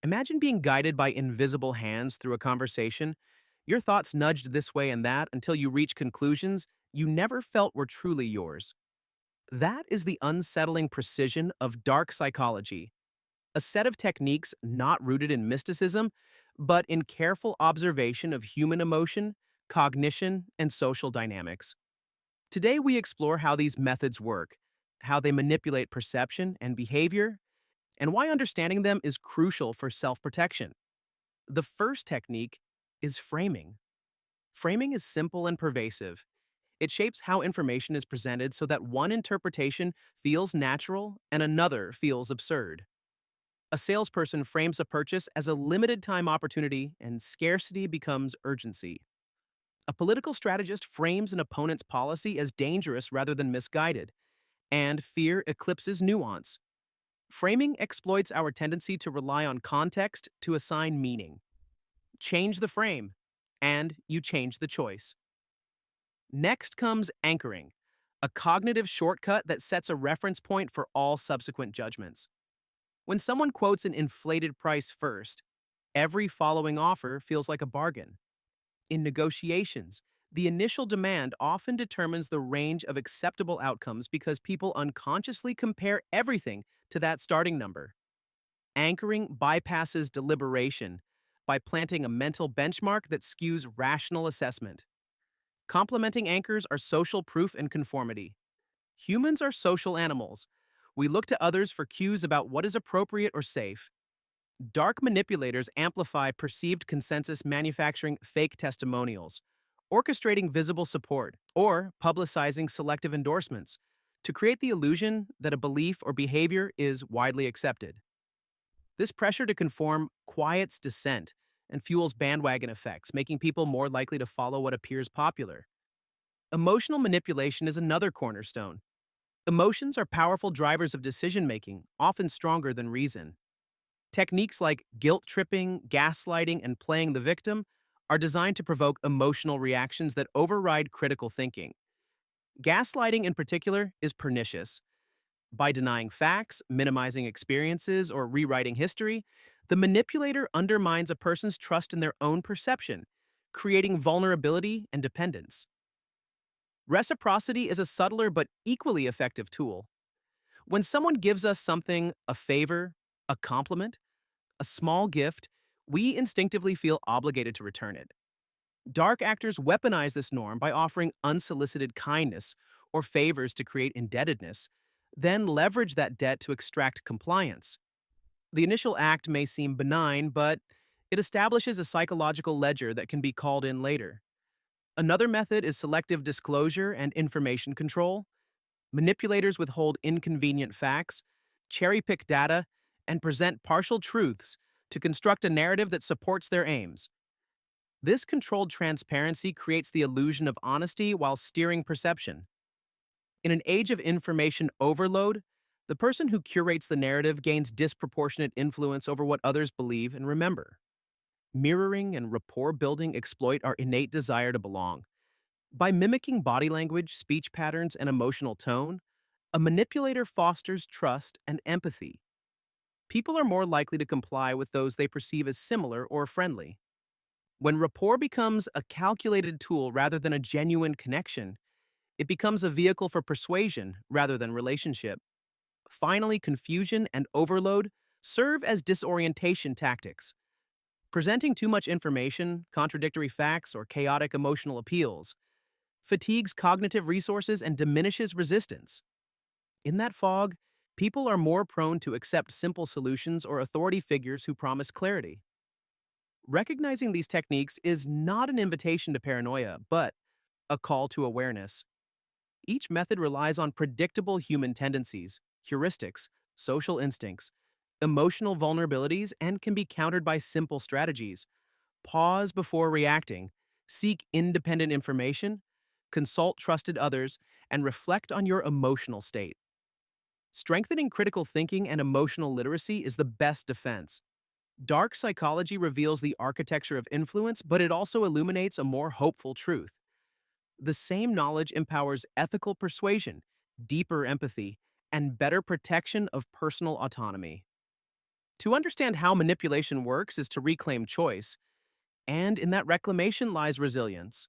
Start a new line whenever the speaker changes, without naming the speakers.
Imagine being guided by invisible hands through a conversation. Your thoughts nudged this way and that until you reach conclusions you never felt were truly yours. That is the unsettling precision of dark psychology, a set of techniques not rooted in mysticism, but in careful observation of human emotion, cognition, and social dynamics. Today, we explore how these methods work, how they manipulate perception and behavior, and why understanding them is crucial for self protection. The first technique is framing. Framing is simple and pervasive. It shapes how information is presented so that one interpretation feels natural and another feels absurd. A salesperson frames a purchase as a limited time opportunity and scarcity becomes urgency. A political strategist frames an opponent's policy as dangerous rather than misguided, and fear eclipses nuance. Framing exploits our tendency to rely on context to assign meaning. Change the frame, and you change the choice. Next comes anchoring, a cognitive shortcut that sets a reference point for all subsequent judgments. When someone quotes an inflated price first, every following offer feels like a bargain. In negotiations, the initial demand often determines the range of acceptable outcomes because people unconsciously compare everything to that starting number. Anchoring bypasses deliberation by planting a mental benchmark that skews rational assessment. Complementing anchors are social proof and conformity. Humans are social animals. We look to others for cues about what is appropriate or safe. Dark manipulators amplify perceived consensus manufacturing fake testimonials, orchestrating visible support, or publicizing selective endorsements to create the illusion that a belief or behavior is widely accepted. This pressure to conform quiets dissent and fuels bandwagon effects, making people more likely to follow what appears popular. Emotional manipulation is another cornerstone. Emotions are powerful drivers of decision making, often stronger than reason. Techniques like guilt tripping, gaslighting, and playing the victim are designed to provoke emotional reactions that override critical thinking. Gaslighting, in particular, is pernicious. By denying facts, minimizing experiences, or rewriting history, the manipulator undermines a person's trust in their own perception, creating vulnerability and dependence. Reciprocity is a subtler but equally effective tool. When someone gives us something, a favor, a compliment, a small gift, we instinctively feel obligated to return it. Dark actors weaponize this norm by offering unsolicited kindness or favors to create indebtedness, then leverage that debt to extract compliance. The initial act may seem benign, but it establishes a psychological ledger that can be called in later. Another method is selective disclosure and information control. Manipulators withhold inconvenient facts, cherry pick data, and present partial truths to construct a narrative that supports their aims. This controlled transparency creates the illusion of honesty while steering perception. In an age of information overload, the person who curates the narrative gains disproportionate influence over what others believe and remember. Mirroring and rapport building exploit our innate desire to belong. By mimicking body language, speech patterns, and emotional tone, a manipulator fosters trust and empathy. People are more likely to comply with those they perceive as similar or friendly. When rapport becomes a calculated tool rather than a genuine connection, it becomes a vehicle for persuasion rather than relationship. Finally, confusion and overload serve as disorientation tactics. Presenting too much information, contradictory facts, or chaotic emotional appeals fatigues cognitive resources and diminishes resistance. In that fog, people are more prone to accept simple solutions or authority figures who promise clarity. Recognizing these techniques is not an invitation to paranoia, but a call to awareness. Each method relies on predictable human tendencies, heuristics, social instincts, emotional vulnerabilities, and can be countered by simple strategies. Pause before reacting, seek independent information, consult trusted others, and reflect on your emotional state. Strengthening critical thinking and emotional literacy is the best defense. Dark psychology reveals the architecture of influence, but it also illuminates a more hopeful truth. The same knowledge empowers ethical persuasion, deeper empathy, and better protection of personal autonomy. To understand how manipulation works is to reclaim choice, and in that reclamation lies resilience.